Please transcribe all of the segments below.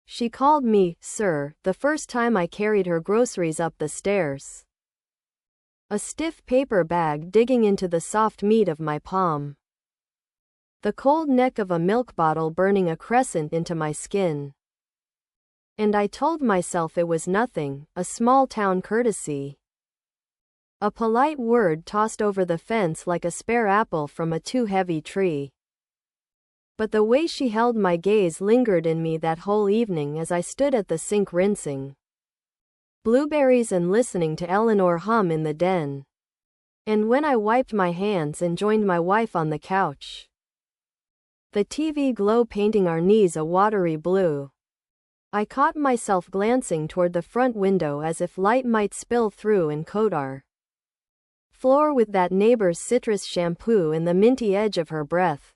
She called me, sir, the first time I carried her groceries up the stairs. A stiff paper bag digging into the soft meat of my palm. The cold neck of a milk bottle burning a crescent into my skin. And I told myself it was nothing, a small town courtesy. A polite word tossed over the fence like a spare apple from a too heavy tree. But the way she held my gaze lingered in me that whole evening as I stood at the sink rinsing blueberries and listening to Eleanor hum in the den. And when I wiped my hands and joined my wife on the couch, the TV glow painting our knees a watery blue, I caught myself glancing toward the front window as if light might spill through and coat our floor with that neighbor's citrus shampoo and the minty edge of her breath.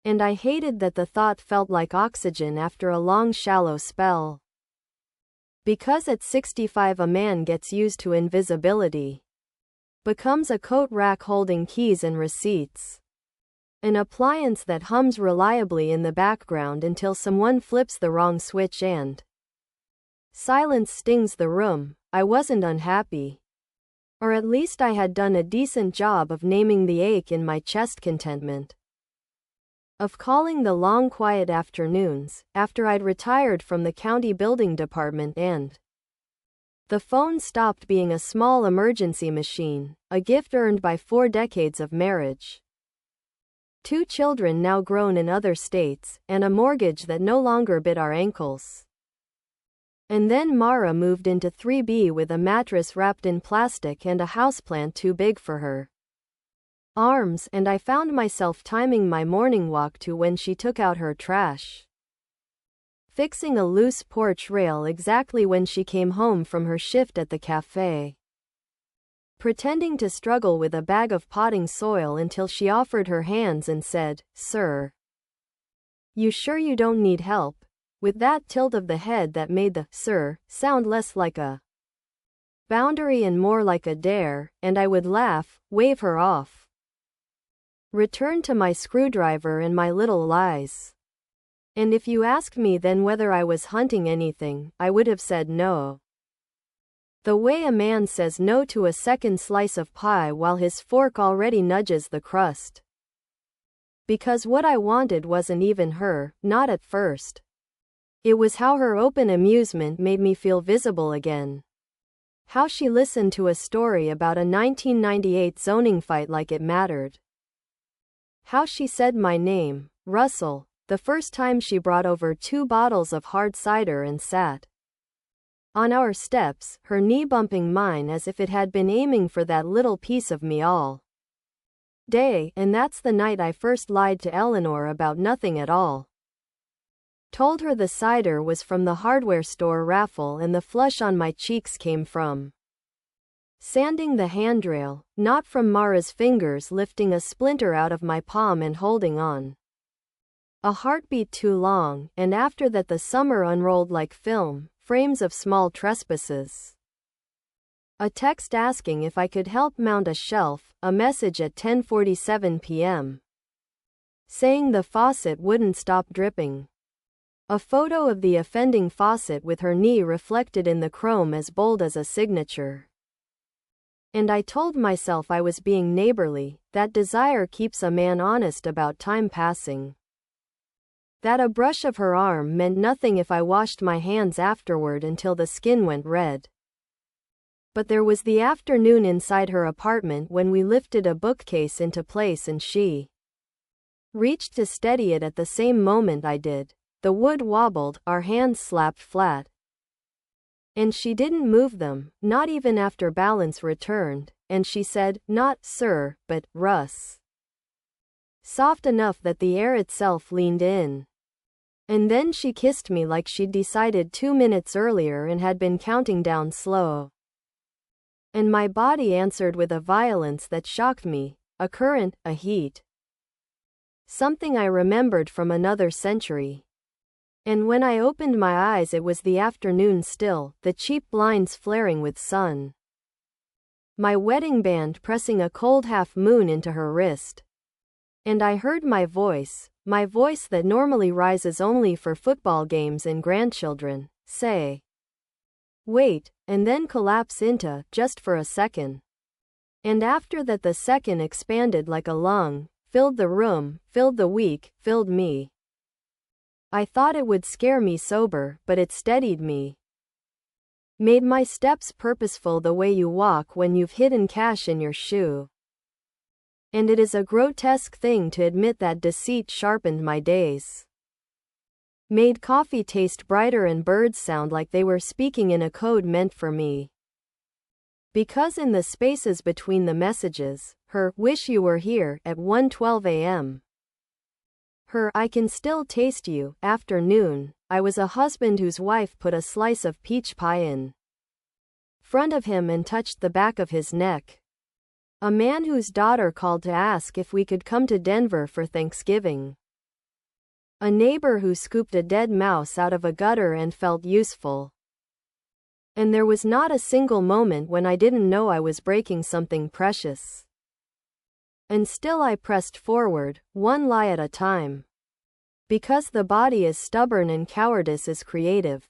And I hated that the thought felt like oxygen after a long shallow spell. Because at 65 a man gets used to invisibility. Becomes a coat rack holding keys and receipts. An appliance that hums reliably in the background until someone flips the wrong switch and silence stings the room. I wasn't unhappy. Or at least I had done a decent job of naming the ache in my chest. Contentment of calling the long quiet afternoons, after I'd retired from the county building department and the phone stopped being a small emergency machine, a gift earned by 4 decades of marriage. 2 children now grown in other states, and a mortgage that no longer bit our ankles. And then Mara moved into 3B with a mattress wrapped in plastic and a houseplant too big for her arms, and I found myself timing my morning walk to when she took out her trash, fixing a loose porch rail exactly when she came home from her shift at the cafe, pretending to struggle with a bag of potting soil until she offered her hands and said, "Sir, you sure you don't need help?" with that tilt of the head that made the "sir" sound less like a boundary and more like a dare, and I would laugh, wave her off, return to my screwdriver and my little lies. And if you asked me then whether I was hunting anything, I would have said no. The way a man says no to a second slice of pie while his fork already nudges the crust. Because what I wanted wasn't even her, not at first. It was how her open amusement made me feel visible again. How she listened to a story about a 1998 zoning fight like it mattered. How she said my name, Russell, the first time she brought over 2 bottles of hard cider and sat on our steps, her knee bumping mine as if it had been aiming for that little piece of me all day. And that's the night I first lied to Eleanor about nothing at all. Told her the cider was from the hardware store raffle and the flush on my cheeks came from sanding the handrail, not from Mara's fingers lifting a splinter out of my palm and holding on a heartbeat too long. And after that the summer unrolled like film, frames of small trespasses. A text asking if I could help mount a shelf, a message at 10:47 p.m. saying the faucet wouldn't stop dripping. A photo of the offending faucet with her knee reflected in the chrome as bold as a signature. And I told myself I was being neighborly, that desire keeps a man honest about time passing. That a brush of her arm meant nothing if I washed my hands afterward until the skin went red. But there was the afternoon inside her apartment when we lifted a bookcase into place and she reached to steady it at the same moment I did. The wood wobbled, our hands slapped flat. And she didn't move them, not even after balance returned, and she said, "Not, sir, but, Russ." Soft enough that the air itself leaned in. And then she kissed me like she'd decided 2 minutes earlier and had been counting down slow. And my body answered with a violence that shocked me, a current, a heat. Something I remembered from another century. And when I opened my eyes it was the afternoon still, the cheap blinds flaring with sun. My wedding band pressing a cold half moon into her wrist. And I heard my voice that normally rises only for football games and grandchildren, say, "Wait," and then collapse into, "Just for a second." And after that the second expanded like a lung, filled the room, filled the week, filled me. I thought it would scare me sober, but it steadied me. Made my steps purposeful the way you walk when you've hidden cash in your shoe. And it is a grotesque thing to admit that deceit sharpened my days. Made coffee taste brighter and birds sound like they were speaking in a code meant for me. Because in the spaces between the messages, her "wish you were here" at 1:12 a.m. her "I can still taste you" afternoon, I was a husband whose wife put a slice of peach pie in front of him and touched the back of his neck. A man whose daughter called to ask if we could come to Denver for Thanksgiving. A neighbor who scooped a dead mouse out of a gutter and felt useful. And there was not a single moment when I didn't know I was breaking something precious. And still I pressed forward, one lie at a time. Because the body is stubborn and cowardice is creative.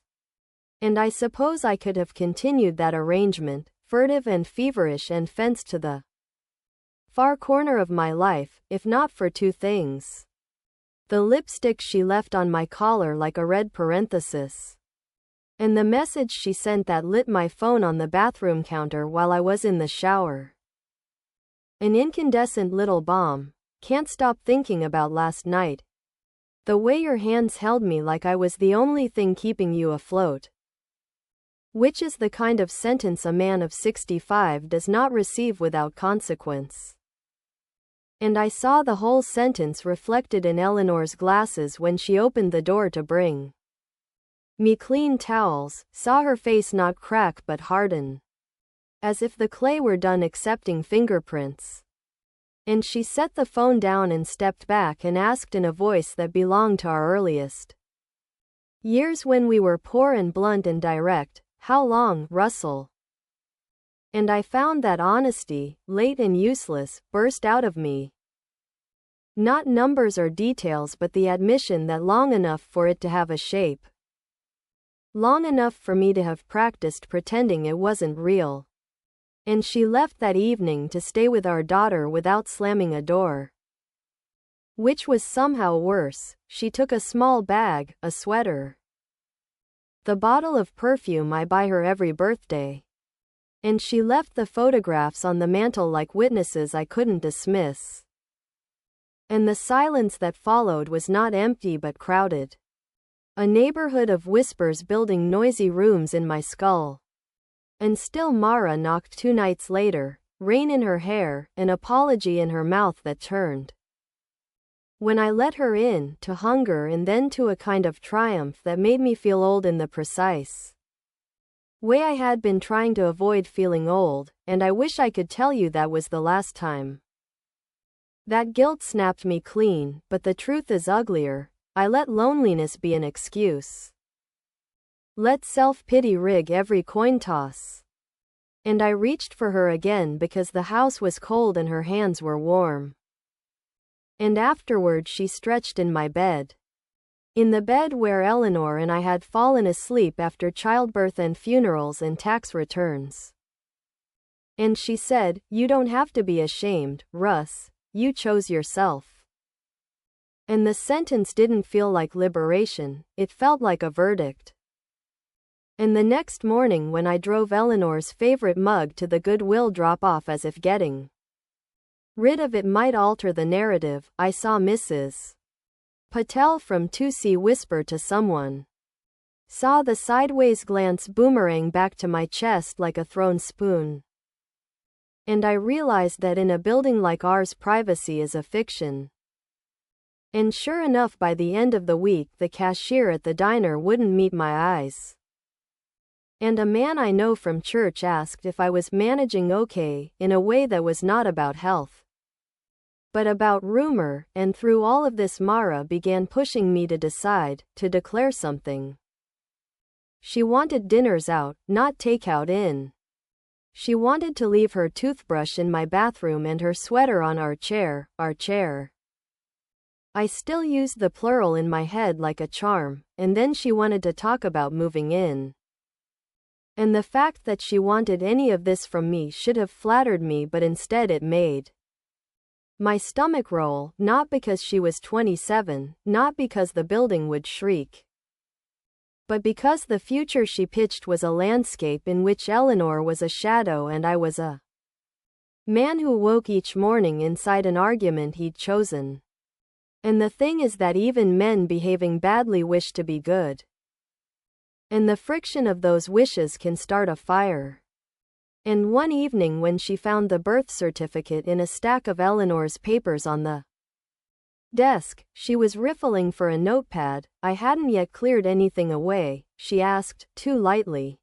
And I suppose I could have continued that arrangement, furtive and feverish, and fenced to the far corner of my life, if not for two things. The lipstick she left on my collar like a red parenthesis. And the message she sent that lit my phone on the bathroom counter while I was in the shower. An incandescent little bomb. Can't stop thinking about last night. The way your hands held me like I was the only thing keeping you afloat. Which is the kind of sentence a man of 65 does not receive without consequence. And I saw the whole sentence reflected in Eleanor's glasses when she opened the door to bring me clean towels, saw her face not crack but harden. As if the clay were done accepting fingerprints. And she set the phone down and stepped back and asked in a voice that belonged to our earliest years when we were poor and blunt and direct, "How long, Russell?" And I found that honesty, late and useless, burst out of me. Not numbers or details but the admission that long enough for it to have a shape. Long enough for me to have practiced pretending it wasn't real. And she left that evening to stay with our daughter without slamming a door. Which was somehow worse, she took a small bag, a sweater. The bottle of perfume I buy her every birthday. And she left the photographs on the mantel like witnesses I couldn't dismiss. And the silence that followed was not empty but crowded. A neighborhood of whispers building noisy rooms in my skull. And still Mara knocked 2 nights later, rain in her hair, an apology in her mouth that turned. When I let her in, to hunger and then to a kind of triumph that made me feel old in the precise way I had been trying to avoid feeling old, and I wish I could tell you that was the last time. That guilt snapped me clean, but the truth is uglier. I let loneliness be an excuse. Let self-pity rig every coin toss. And I reached for her again because the house was cold and her hands were warm. And afterward she stretched in my bed. In the bed where Eleanor and I had fallen asleep after childbirth and funerals and tax returns. And she said, "You don't have to be ashamed, Russ, you chose yourself." And the sentence didn't feel like liberation, it felt like a verdict. And the next morning when I drove Eleanor's favorite mug to the Goodwill drop-off as if getting rid of it might alter the narrative, I saw Mrs. Patel from 2C whisper to someone. Saw the sideways glance boomerang back to my chest like a thrown spoon. And I realized that in a building like ours privacy is a fiction. And sure enough by the end of the week the cashier at the diner wouldn't meet my eyes. And a man I know from church asked if I was managing okay, in a way that was not about health. But about rumor, and through all of this Mara began pushing me to decide, to declare something. She wanted dinners out, not takeout in. She wanted to leave her toothbrush in my bathroom and her sweater on our chair. I still used the plural in my head like a charm, and then she wanted to talk about moving in. And the fact that she wanted any of this from me should have flattered me, but instead it made my stomach roll, not because she was 27, not because the building would shriek, but because the future she pitched was a landscape in which Eleanor was a shadow and I was a man who woke each morning inside an argument he'd chosen. And the thing is that even men behaving badly wish to be good. And the friction of those wishes can start a fire. And one evening when she found the birth certificate in a stack of Eleanor's papers on the desk, she was riffling for a notepad. I hadn't yet cleared anything away. She asked, too lightly,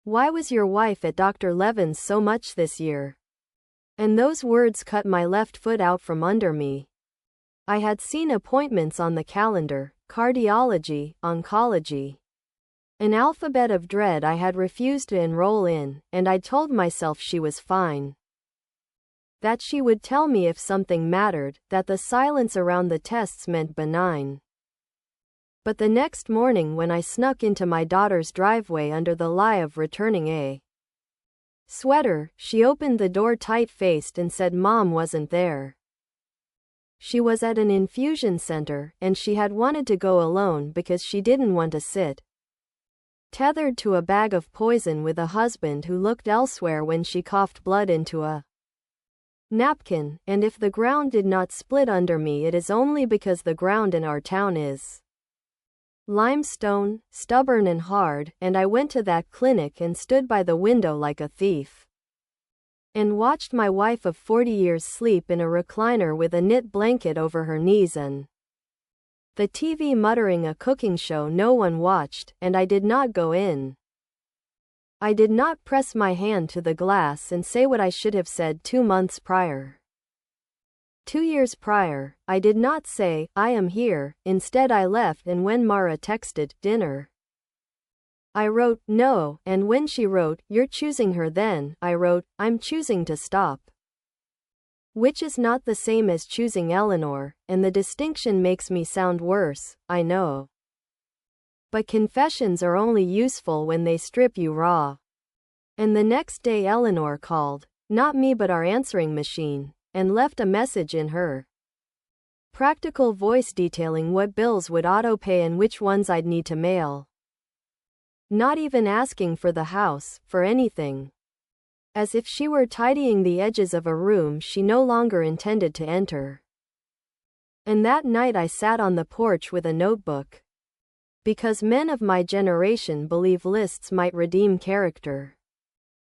"Why was your wife at Dr. Levin's so much this year?" And those words cut my left foot out from under me. I had seen appointments on the calendar, cardiology, oncology. An alphabet of dread I had refused to enroll in, and I'd told myself she was fine. That she would tell me if something mattered, that the silence around the tests meant benign. But the next morning when I snuck into my daughter's driveway under the lie of returning a sweater, she opened the door tight-faced and said Mom wasn't there. She was at an infusion center, and she had wanted to go alone because she didn't want to sit tethered to a bag of poison with a husband who looked elsewhere when she coughed blood into a napkin, and if the ground did not split under me, it is only because the ground in our town is limestone, stubborn and hard, and I went to that clinic and stood by the window like a thief and watched my wife of 40 years sleep in a recliner with a knit blanket over her knees and the TV muttering a cooking show no one watched, and I did not go in. I did not press my hand to the glass and say what I should have said 2 months prior. 2 years prior, I did not say, "I am here." Instead I left, and when Mara texted, "Dinner," I wrote, "No," and when she wrote, "You're choosing her then," I wrote, "I'm choosing to stop." Which is not the same as choosing Eleanor, and the distinction makes me sound worse, I know. But confessions are only useful when they strip you raw. And the next day Eleanor called, not me but our answering machine, and left a message in her practical voice detailing what bills would auto-pay and which ones I'd need to mail. Not even asking for the house, for anything. As if she were tidying the edges of a room she no longer intended to enter. And that night I sat on the porch with a notebook. Because men of my generation believe lists might redeem character.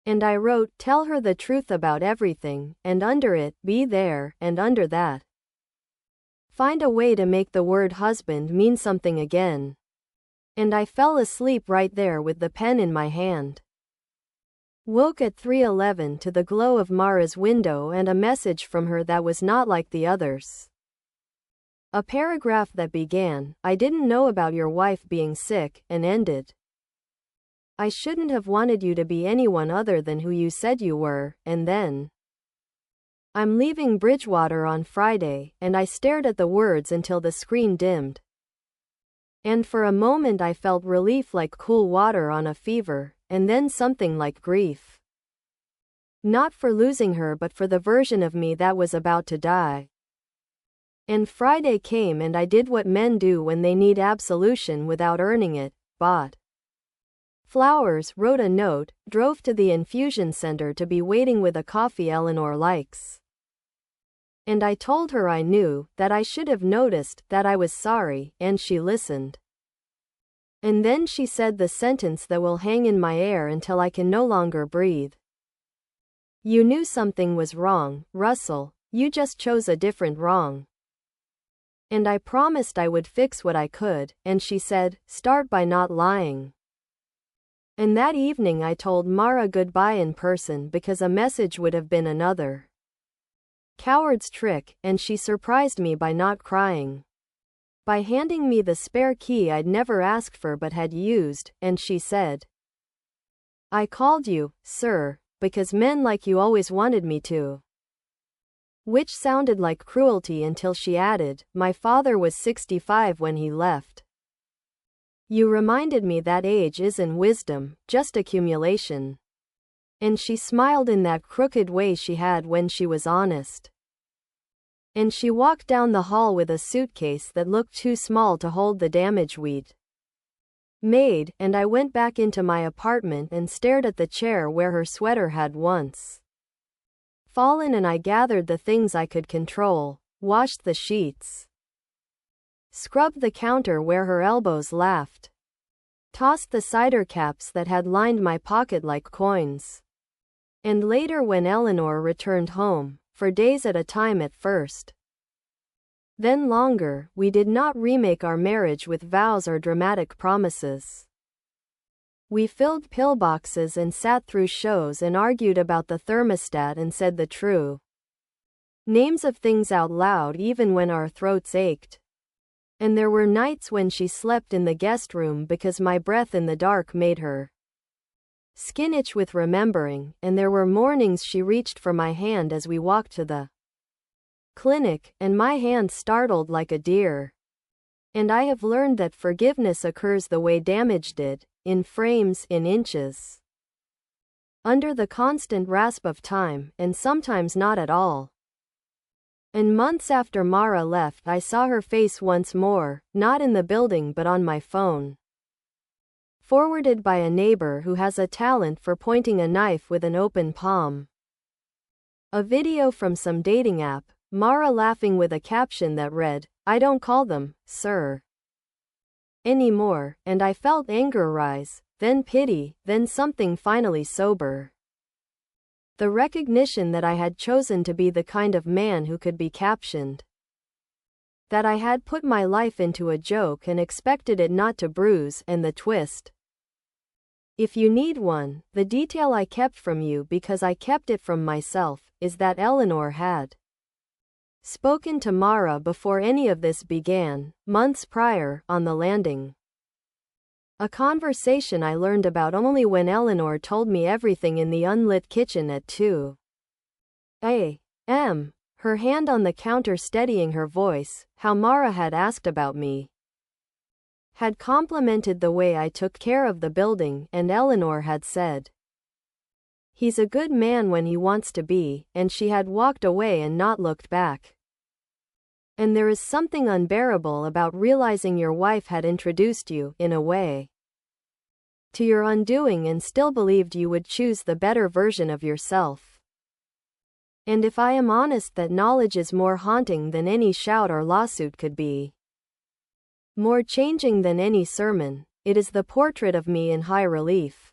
And I wrote, "Tell her the truth about everything," and under it, "Be there," and under that, "Find a way to make the word husband mean something again." And I fell asleep right there with the pen in my hand. Woke at 3:11 to the glow of Mara's window and a message from her that was not like the others. A paragraph that began, "I didn't know about your wife being sick," and ended, "I shouldn't have wanted you to be anyone other than who you said you were," and then, "I'm leaving Bridgewater on Friday," and I stared at the words until the screen dimmed. And for a moment I felt relief like cool water on a fever, and then something like grief. Not for losing her but for the version of me that was about to die. And Friday came and I did what men do when they need absolution without earning it, bought flowers, wrote a note, drove to the infusion center to be waiting with a coffee Eleanor likes. And I told her I knew, that I should have noticed, that I was sorry, and she listened. And then she said the sentence that will hang in my air until I can no longer breathe. "You knew something was wrong, Russell, you just chose a different wrong." And I promised I would fix what I could, and she said, "Start by not lying." And that evening I told Mara goodbye in person because a message would have been another coward's trick, and she surprised me by not crying. By handing me the spare key I'd never asked for but had used, and she said, "I called you, sir, because men like you always wanted me to." which sounded like cruelty until she added, "My father was 65 when he left." You reminded me that age isn't wisdom, just accumulation. And she smiled in that crooked way she had when she was honest. And she walked down the hall with a suitcase that looked too small to hold the damage we'd made, and I went back into my apartment and stared at the chair where her sweater had once fallen, and I gathered the things I could control, washed the sheets, scrubbed the counter where her elbows laughed, tossed the cider caps that had lined my pocket like coins. And later, when Eleanor returned home, for days at a time at first, then longer, we did not remake our marriage with vows or dramatic promises. We filled pillboxes and sat through shows and argued about the thermostat and said the true names of things out loud even when our throats ached. And there were nights when she slept in the guest room because my breath in the dark made her skin itch with remembering, and there were mornings she reached for my hand as we walked to the clinic, and my hand startled like a deer. And I have learned that forgiveness occurs the way damage did, in frames, in inches, under the constant rasp of time, and sometimes not at all. And months after Mara left, I saw her face once more, not in the building but on my phone, forwarded by a neighbor who has a talent for pointing a knife with an open palm. A video from some dating app, Mara laughing with a caption that read, "I don't call them, sir, anymore," and I felt anger rise, then pity, then something finally sober. The recognition that I had chosen to be the kind of man who could be captioned. That I had put my life into a joke and expected it not to bruise, and the twist. If you need one, the detail I kept from you because I kept it from myself, is that Eleanor had spoken to Mara before any of this began, months prior, on the landing. A conversation I learned about only when Eleanor told me everything in the unlit kitchen at 2 a.m., her hand on the counter steadying her voice, how Mara had asked about me, had complimented the way I took care of the building, and Eleanor had said, "He's a good man when he wants to be," and she had walked away and not looked back. And there is something unbearable about realizing your wife had introduced you, in a way, to your undoing and still believed you would choose the better version of yourself. And if I am honest, that knowledge is more haunting than any shout or lawsuit could be. More changing than any sermon, it is the portrait of me in high relief.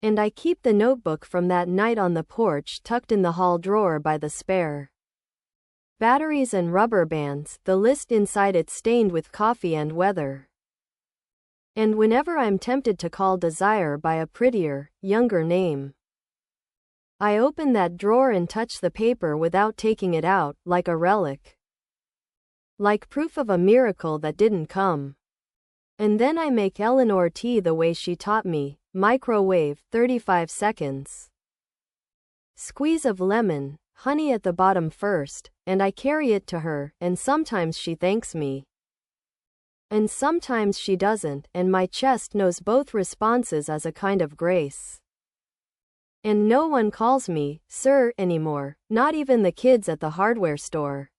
And I keep the notebook from that night on the porch tucked in the hall drawer by the spare batteries and rubber bands, the list inside it stained with coffee and weather. And whenever I'm tempted to call desire by a prettier, younger name, I open that drawer and touch the paper without taking it out, like a relic. Like proof of a miracle that didn't come. And then I make Eleanor tea the way she taught me, microwave, 35 seconds. Squeeze of lemon, honey at the bottom first, and I carry it to her, and sometimes she thanks me. And sometimes she doesn't, and my chest knows both responses as a kind of grace. And no one calls me, sir, anymore, not even the kids at the hardware store.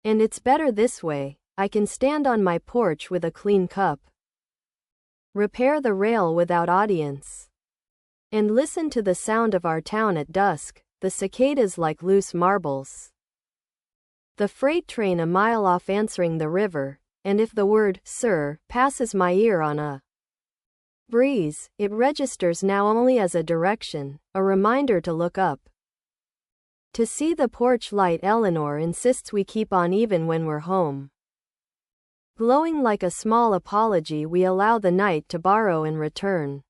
And it's better this way. I can stand on my porch with a clean cup, repair the rail without audience, and listen to the sound of our town at dusk, the cicadas like loose marbles, the freight train a mile off answering the river, and if the word, sir, passes my ear on a breeze, it registers now only as a direction, a reminder to look up. To see the porch light Eleanor insists we keep on even when we're home. Glowing like a small apology we allow the night to borrow and return.